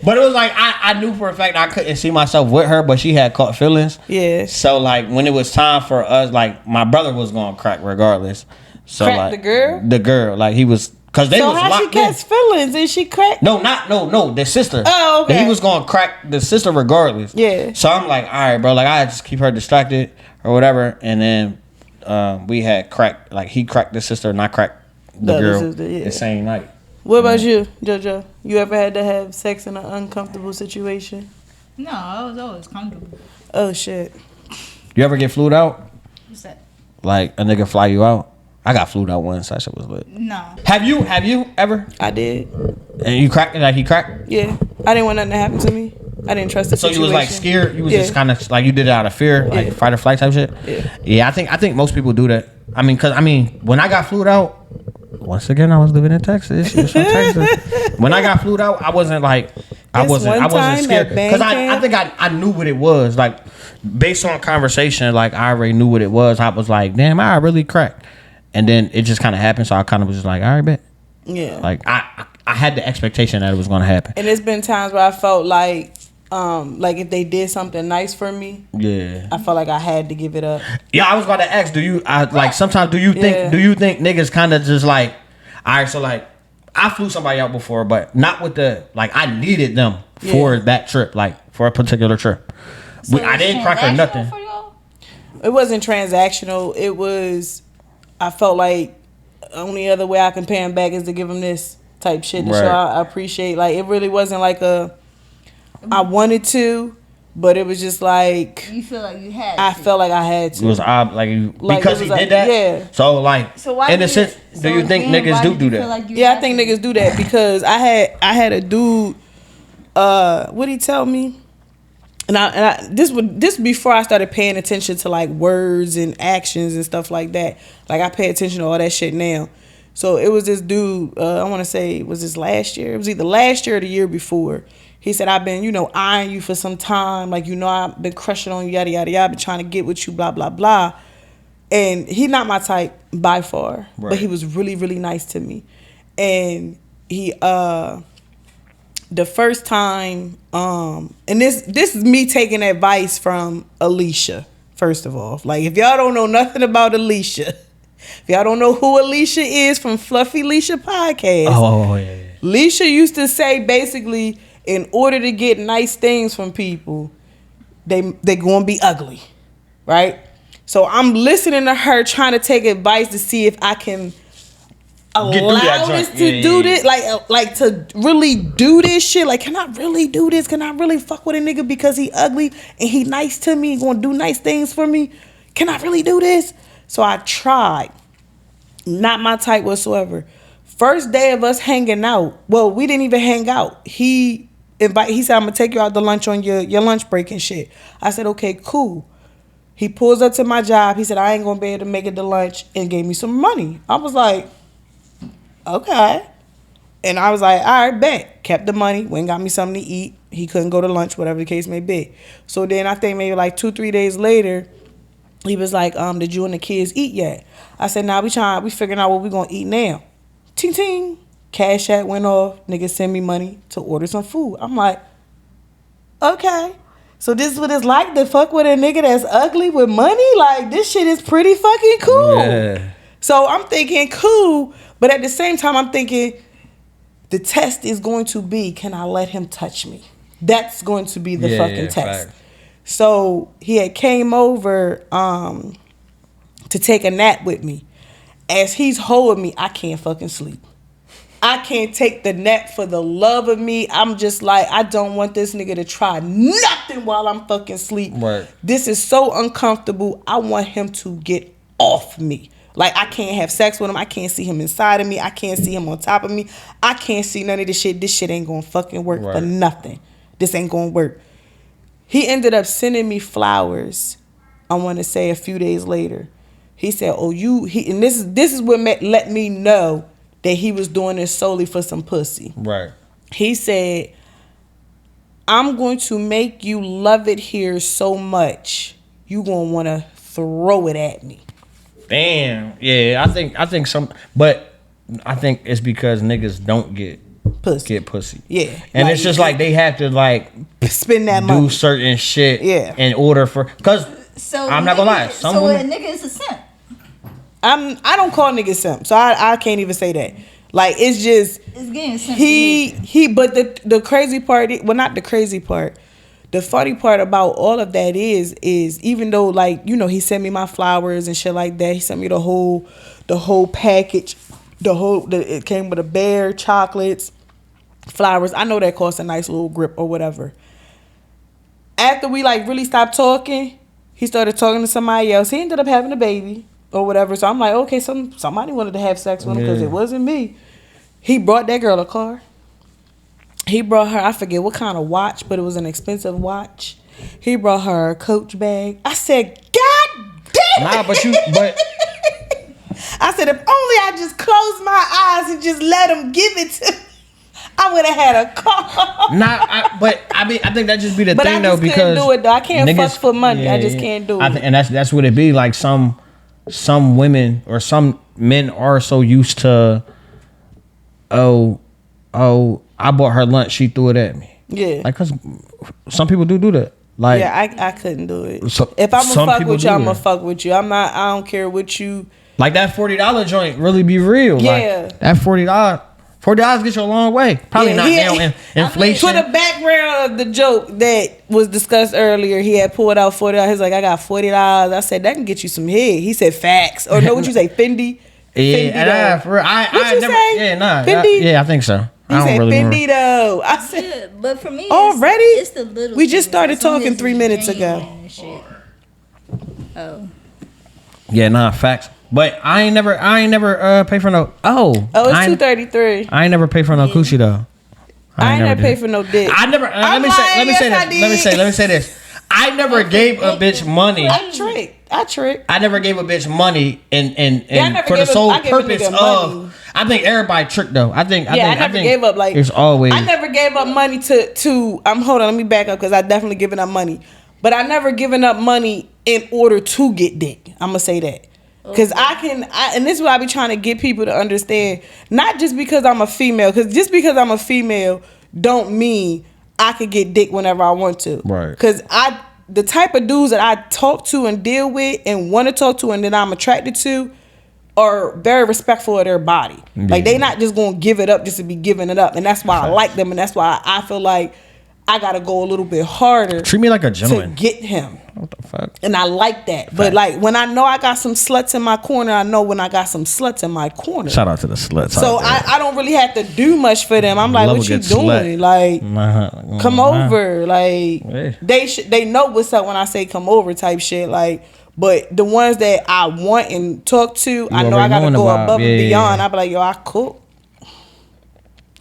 But it was like I knew for a fact I couldn't see myself with her, but she had caught feelings. Yeah. So like when it was time for us, like my brother was gonna crack regardless. So Crack like the girl, like he was, cause they was how she locked in. catch feelings? Is she cracked? No, the sister. Oh, okay. He was gonna crack the sister regardless. Yeah. So I'm like, all right, bro. Like I just keep her distracted or whatever, and then we had cracked. Like he cracked the sister, and I cracked the girl sister, yeah. the same night. What about you, Jojo? You ever had to have sex in an uncomfortable situation? No, I was always comfortable. Oh shit. You ever get flued out? What's that? Like a nigga fly you out? I got flued out once. That shit was lit. No. Have you ever? I did. And you cracked? Like he cracked? Yeah. I didn't want nothing to happen to me. I didn't trust the So situation. you was like scared? You was Yeah. just kind of like you did it out of fear, like Yeah. fight or flight type shit? Yeah. Yeah, I think most people do that. I mean, when I got flued out, once again, I was living in Texas. She was from Texas. When I got flued out, I wasn't like, I wasn't scared. Because I think I knew what it was. Like, based on conversation, like, I already knew what it was. I was like, damn, I really cracked. And then it just kind of happened. So I kind of was just like, all right, bet. Yeah. Like, I had the expectation that it was going to happen. And there's been times where I felt like if they did something nice for me, Yeah. I felt like I had to give it up. Yeah, I was about to ask, sometimes do you think niggas kind of just like, all right, so like, I flew somebody out before, but not with the, like, I needed them for that trip, like, for a particular trip. So I didn't crack or nothing. for y'all? It wasn't transactional. It was, I felt like only other way I can pay him back is to give him this type shit to show I appreciate. Like, it really wasn't like I wanted to, but it was just like, You feel like you had I to. felt like I had to. It was odd, because he did that. Yeah. So like, So why in a did sense, it- do so you think then niggas why do did you feel that? like you Yeah, I had think to? niggas do that because I had a dude. What'd he tell me? And this before I started paying attention to like words and actions and stuff like that. Like I pay attention to all that shit now. So it was this dude. I want to say was this last year. It was either last year or the year before. He said, I've been, eyeing you for some time. Like, I've been crushing on you, yada, yada, yada. I've been trying to get with you, blah, blah, blah. And he not my type by far. Right. But he was really, really nice to me. And he, the first time, and this is me taking advice from Alicia, first of all. Like, if y'all don't know nothing about Alicia, if y'all don't know who Alicia is from Fluffy Leisha Podcast. Oh, yeah. Leisha used to say basically, in order to get nice things from people, they gonna be ugly, right? So I'm listening to her trying to take advice to see if I can allow this to do this, like to really do this shit. Like, can I really do this? Can I really fuck with a nigga because he ugly and he nice to me, gonna do nice things for me? Can I really do this? So I tried. Not my type whatsoever. First day of us hanging out, well, we didn't even hang out. He said, I'm gonna take you out to lunch on your lunch break and shit. I said, okay, cool. He pulls up to my job. He said, I ain't gonna be able to make it to lunch, and gave me some money. I was like, okay. And I was like, all right, bet. Kept the money, went and got me something to eat. He couldn't go to lunch, whatever the case may be. So then I think maybe like 2-3 days later, he was like, did you and the kids eat yet? I said, nah, we figuring out what we gonna eat now. Ting ting. Cash app went off. Nigga send me money to order some food. I'm like, okay. So this is what it's like to fuck with a nigga that's ugly with money? Like, this shit is pretty fucking cool. Yeah. So I'm thinking cool, but at the same time I'm thinking the test is going to be, can I let him touch me? That's going to be the fucking test. Fact. So he had came over to take a nap with me. As he's holding me, I can't fucking sleep. I can't take the nap for the love of me. I'm just like, I don't want this nigga to try nothing while I'm fucking asleep. Right. This is so uncomfortable. I want him to get off me. Like, I can't have sex with him. I can't see him inside of me. I can't see him on top of me. I can't see none of this shit. This shit ain't gonna fucking work for nothing. This ain't gonna work. He ended up sending me flowers, I want to say a few days later. He said, and this is what let me know that he was doing this solely for some pussy. Right. He said, I'm going to make you love it here so much, you going to want to throw it at me. Damn. Yeah, I think some, but I think it's because niggas don't get pussy. Yeah. And it's just like they have to like spend that do money. certain shit Yeah. in order for, because So I'm not gonna lie. Some women, a nigga is a simp. I don't call niggas simp, so I can't even say that. Like it's just It's getting simp. he but the crazy part, well, not the crazy part, the funny part about all of that is even though, like, you know, he sent me my flowers and shit like that, he sent me the whole package, it came with a bear, chocolates, flowers. I know that cost a nice little grip or whatever. After we like really stopped talking, he started talking to somebody else. He ended up having a baby or whatever. So I'm like, okay, somebody wanted to have sex with him because it wasn't me. He brought that girl a car. He brought her, I forget what kind of watch, but it was an expensive watch. He brought her a Coach bag. I said, God damn. nah, but I said, if only I just closed my eyes and just let him give it to me, I would have had a car. but I mean, I think that just be the But thing I though, just because couldn't do it though. I can't niggas, fuck for money. I just can't do it. And that's what it be like. Some women or some men are so used to, oh, I bought her lunch, she threw it at me. Yeah. Like, cause some people do that. Like, yeah, I couldn't do it. So, if I'm some gonna fuck people with you, do I'm that. gonna fuck with you. I don't care what you. Like that $40 joint really be real. Yeah. Like, that $40 gets you a long way. Probably not now in inflation. For the background of the joke that was discussed earlier, he had pulled out $40. He's like, I got $40. I said, that can get you some head. He said, facts. Or no, what you say, Fendi? Yeah, Fendi for real. I you never. say? Yeah, nah. Fendi? Yeah, I think so. He I don't said, really Fendi remember. though. I said, Yeah, but for me, already? it's the little. We just things, started as long talking as 3 it's minutes ago. genuine and shit. Oh. Yeah, nah, facts. But I ain't never pay for no. Oh, it's $233. I ain't never pay for no coochie though. I ain't never did. paid for no dick. I never. Let me say this. I never gave a bitch money. I tricked. I never gave a bitch money and Yeah, I never for the gave a- sole I gave a purpose nigga of. money. I think everybody tricked though. I think gave up. Like, it's always. I never gave up money to. Hold on, let me back up because I definitely given up money, but I never given up money in order to get dick. I'm gonna say that. Because and this is what I be trying to get people to understand. Not just because I'm a female, because just because I'm a female don't mean I can get dick whenever I want to. Right. Because the type of dudes that I talk to and deal with and want to talk to and that I'm attracted to are very respectful of their body. Yeah. Like, they not just going to give it up just to be giving it up. And that's why I like them. And that's why I feel like I got to go a little bit harder. Treat me like a To gentleman. get him. What the fuck? And I like that. But like, when I know I got some sluts in my corner, I know when I got some sluts in my corner. Shout out to the sluts. So I don't really have to do much for them. I'm like, Love what a you good doing? slut. Like, come over. Like, Yeah. they know what's up when I say come over type shit. Like, but the ones that I want and talk to, I know I gotta go above and beyond. I be like, yo, I cook.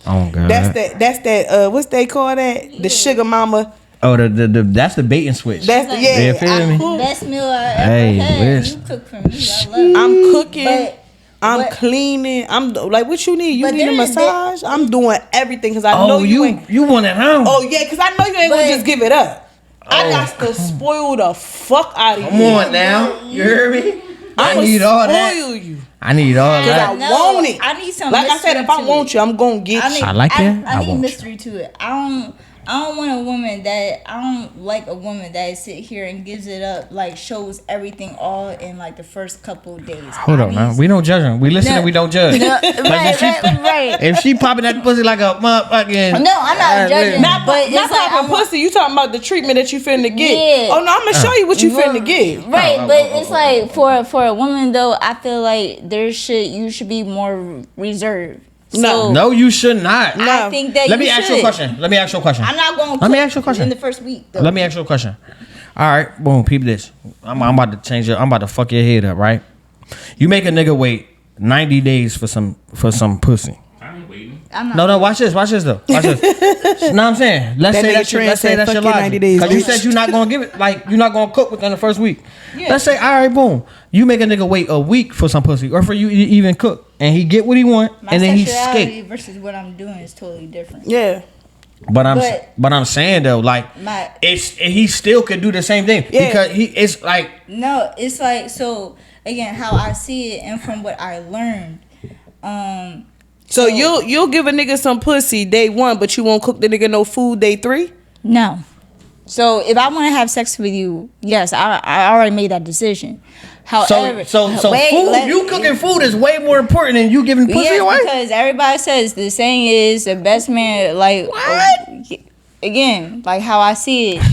Oh god. That's that. What's they call that? The sugar mama. Oh, that's the bait and switch. That's the Yeah, feel me? Best meal I ever Hey, had. wish. You cook for me. I love it. I'm cooking. But I'm cleaning. I'm like, what you need? You But need a there is massage? I'm doing everything because I know Oh, you ain't. you want it home? Oh yeah, because I know you ain't gonna But- just give it up. I Oh. got to spoil the fuck out of you. Come on now. You hear me? I I'ma need all that. spoil you. I need all Cause I that. want it. I need some. Like I said, mystery if I to want it. you, I'm gonna get you. I like that. I I need want you. mystery to it. I don't want a woman that I don't like a woman that sit here and gives it up, like shows everything all in like the first couple of days. Hold on, man. We don't judge them. We listen and we don't judge. Right, if right. If she popping that pussy like a motherfucking. No, I'm not judging. Not, but not it's like popping pussy. You talking about the treatment that you finna get? Yeah. Oh no, I'm gonna show you what you finna get. Right, but it's like for a woman though, I feel like you should be more reserved. So No, you should not. I think that Let me you ask you a should. question. Let me ask you a question. I'm not going to Let me ask you a question. in the first week though. Let me ask you a question. All right, boom, peep this. I'm about to change it. I'm about to fuck your head up, right? You make a nigga wait 90 days for some pussy. I ain't waiting. I'm not No, watch this though. Watch this. Know what I'm saying? Let's That say nigga that's your, Trent let's say said, that's your "Fuck your logic. 90 days, Because you bitch." said you're not gonna give it, like you're not gonna cook within the first week. Let's say, all right, boom. You make a nigga wait a week for some pussy, or for you to even cook, and he get what he want, My and then he sexuality skate. versus what I'm doing is totally different. Yeah. But I'm saying though, like he still could do the same thing Yeah. because it's like No, it's like so. again, how I see it and from what I learned. So you'll give a nigga some pussy day 1, but you won't cook the nigga no food day 3? No. So if I want to have sex with you, yes, I already made that decision. However, so food, you cooking food is way more important than you giving pussy away? Because everybody says the saying is the best man, like, what? Again, like how I see it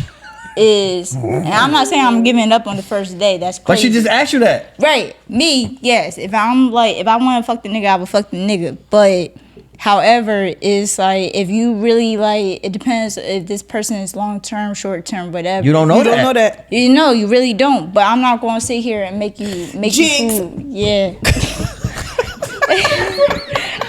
is, and I'm not saying I'm giving it up on the first day. That's crazy. But she just asked you that. Right. Me, yes. If I want to fuck the nigga, I would fuck the nigga. But however, it's like if you really like, it depends if this person is long term, short term, whatever. You don't know that. You know, you really don't. But I'm not going to sit here and make you food. Yeah.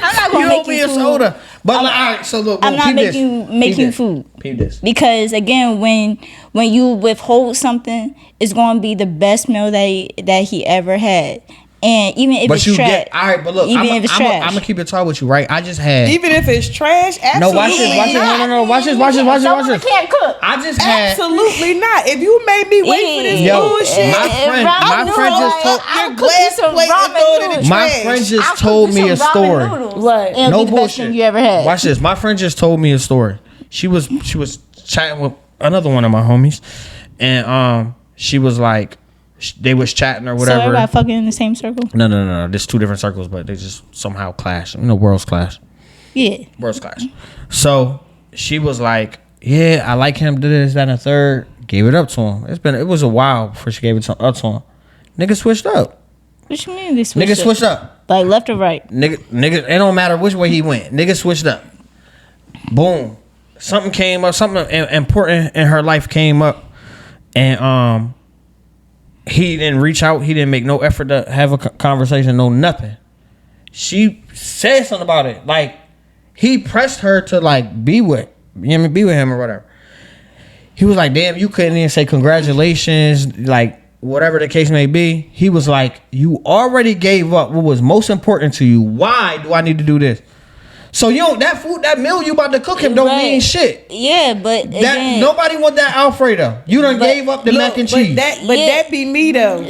I'm not going to make you food. Soda. But like, all right, so look, I'm not making food. Peep this. Because again, when you withhold something, it's going to be the best meal that he ever had. And even if it's trash, all right, but look, I'm gonna keep it tall with you, right? I just had, even if it's trash, absolutely. No, watch this. No, watch this. Someone can't cook. I just had, absolutely not. If you made me wait for this bullshit, my friend just told me a story. What? No bullshit. You ever had? Watch this. My friend just told me a story. She was chatting with another one of my homies, and she was like, they was chatting or whatever. So everybody fucking in the same circle? No. There's 2 different circles, but they just somehow clash. Worlds clash. Yeah. Worlds clash. So she was like, yeah, I like him, did this, that, and the third. Gave it up to him. It was a while before she gave it up to him. Nigga switched up. What you mean they switched up? Nigga switched up. Like left or right? Nigga, it don't matter which way he went. Nigga switched up. Boom. Something came up, something important in her life came up. And he didn't reach out. He didn't make no effort to have a conversation. No nothing. She said something about it. Like he pressed her to like be with him or whatever. He was like, "Damn, you couldn't even say congratulations." Like whatever the case may be. He was like, "You already gave up what was most important to you. Why do I need to do this?" So that meal you about to cook him don't mean shit. Yeah, but again, nobody want that Alfredo. You done gave up the mac and cheese. That be me though.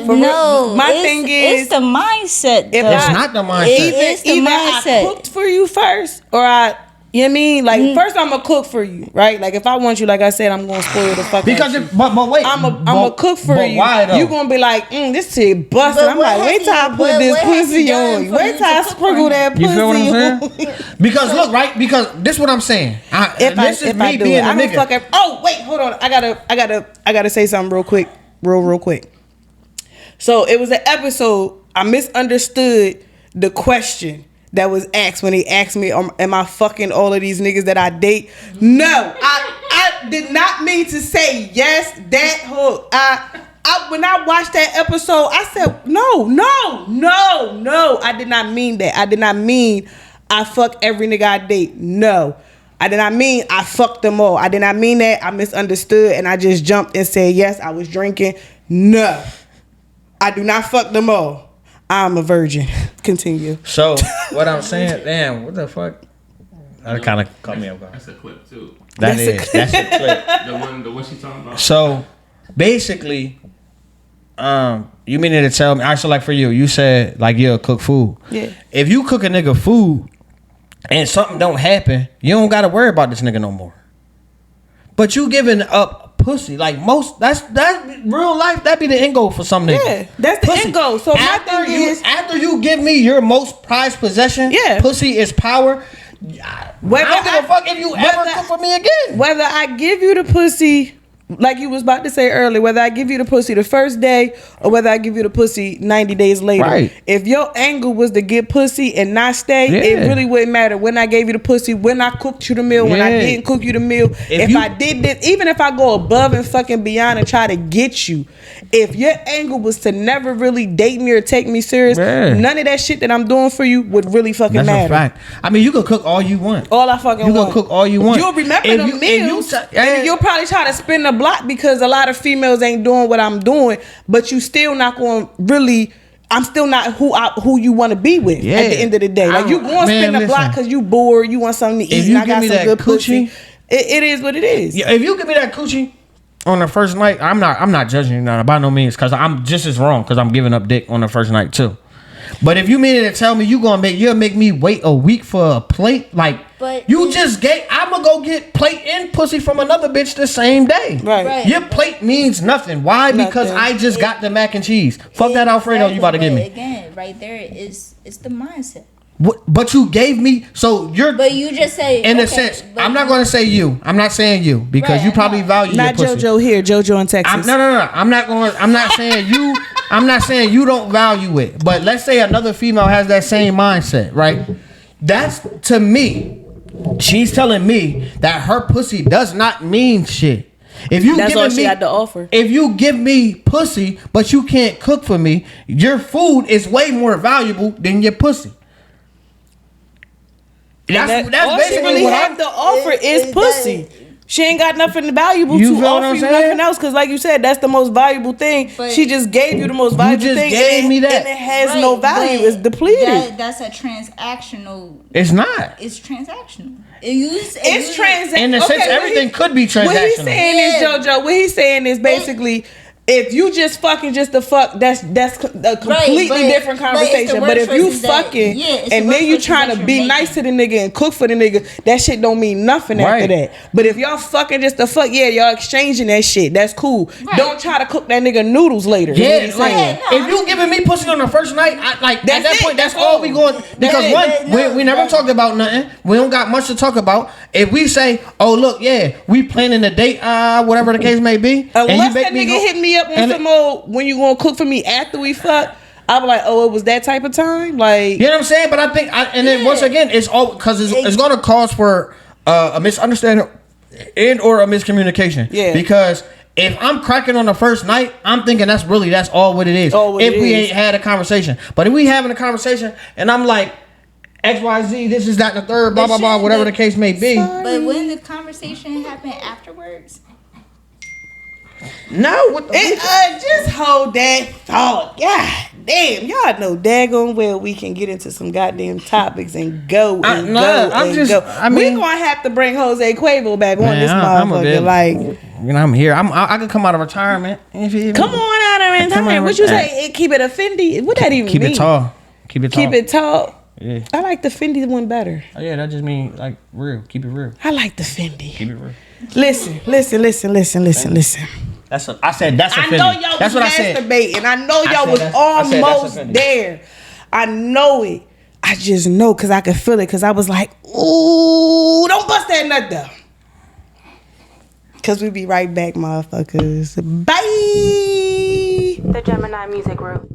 My thing is it's the mindset. It's not the mindset. Either I cooked for you first, or you know what I mean? Like first I'm gonna cook for you, right? Like if I want you, like I said, I'm gonna spoil the fuck because out but wait, I'm gonna cook for you. Why though? You gonna be like, this shit busting. I'm like, wait till I put this pussy on you. Wait till I sprinkle that pussy on you. You feel what I'm saying? Because look, right? Because this is what I'm saying. This is me being a nigga. Oh wait, hold on. I gotta say something real quick. Real quick. So it was an episode. I misunderstood the question that was asked when he asked me, am I fucking all of these niggas that I date? No, I did not mean to say yes, that whole, when I watched that episode, I said, no, I did not mean that. I did not mean I fuck every nigga I date. No, I did not mean I fucked them all. I did not mean that. I misunderstood and I just jumped and said, yes, I was drinking. No, I do not fuck them all. I'm a virgin. Continue. So what I'm saying, damn, what the fuck? That kind of caught me up. That's a clip too. That's a clip. The one she's talking about. So basically, you meaning to tell me? Actually, like for you said like you'll cook food. Yeah. If you cook a nigga food and something don't happen, you don't gotta worry about this nigga no more. But you giving up pussy, like that's real life. That be the end goal for some niggas. Yeah, that's the end goal. So after you give me your most prized possession, pussy is power. I don't give a fuck if you ever cook for me again. Whether I give you the pussy, like you was about to say earlier, whether I give you the pussy the first day or whether I give you the pussy 90 days later. Right. If your angle was to get pussy and not stay, it really wouldn't matter when I gave you the pussy, when I cooked you the meal, when I didn't cook you the meal. If I did this, even if I go above and fucking beyond and try to get you, if your angle was to never really date me or take me serious, none of that shit that I'm doing for you would really fucking matter. That's a fact. I mean, you can cook all you want. All I fucking want. You can cook all you want. You'll remember the meals, and you'll probably try to spin the block because a lot of females ain't doing what I'm doing, but you still not going to really. I'm still not who you want to be with at the end of the day. Like you going to spin the block because you bored, you want something to eat, and I got some good pussy. It is what it is. Yeah, if you give me that coochie on the first night, I'm not judging you now by no means, because I'm just as wrong because I'm giving up dick on the first night too. But if you mean to tell me you'll make me wait a week for a plate, like I'm gonna go get plate and pussy from another bitch the same day. Right. Your plate means nothing. Why? Because I just got the mac and cheese. Fuck that Alfredo you about to give me. Again, right there is the mindset. But you gave me, so you're. But you just say in a sense. I'm not going to say you. I'm not saying you because you probably value not your pussy. Jojo here. Jojo in Texas. No. I'm not saying you. I'm not saying you don't value it. But let's say another female has that same mindset, right? That's to me. She's telling me that her pussy does not mean shit. That's all she had to offer. If you give me pussy, but you can't cook for me, your food is way more valuable than your pussy. That's basically what I have to offer is pussy. She ain't got nothing valuable to offer you nothing else, because like you said, that's the most valuable thing. But she just gave you the most valuable thing. You just gave me that. And it has no value. It's depleted. That's a transactional. It's not. It's transactional. It's transactional. In a sense, everything could be transactional. What he's saying is, Jojo, what he's saying is basically, if you just fucking just to fuck, that's a completely different conversation. But if you fucking and then you trying to be nice to the nigga and cook for the nigga, that shit don't mean nothing after that. But if y'all fucking just to fuck, y'all exchanging that shit. That's cool. Right. Don't try to cook that nigga noodles later. Yeah, if you giving me pussy on the first night, at that point, that's all we going. Because we never talked about nothing. We don't got much to talk about. If we say, oh look, we planning a date, whatever the case may be, unless that nigga hit me up in some mode when you gonna cook for me after we fuck, I'm like, oh, it was that type of time, like, you know what I'm saying? But I think, then once again, it's all because it's gonna cause for a misunderstanding and or a miscommunication. Yeah, because if I'm cracking on the first night, I'm thinking that's all what it is. We ain't had a conversation, but if we having a conversation and I'm like, XYZ, this is that and the third, blah blah blah, whatever the case may be. But when the conversation happened afterwards. No, just hold that thought. God damn, y'all know daggone well we can get into some goddamn topics and go. We gonna have to bring Jose Cuervo back on this motherfucker. I'm here. I could come out of retirement. Come on out of retirement. What you say? Keep it a Fendi. What that even mean? Keep it tall. Keep it tall. Yeah. I like the Fendi one better. Oh yeah, that just means like real. Keep it real. I like the Fendi. Keep it real. Listen. I said that's a Fendi. I know y'all was masturbating. I know y'all was almost there. I know it. I just know because I could feel it. Because I was like, ooh, don't bust that nut though. Because we be right back, motherfuckers. Bye. The Gemini Music Group.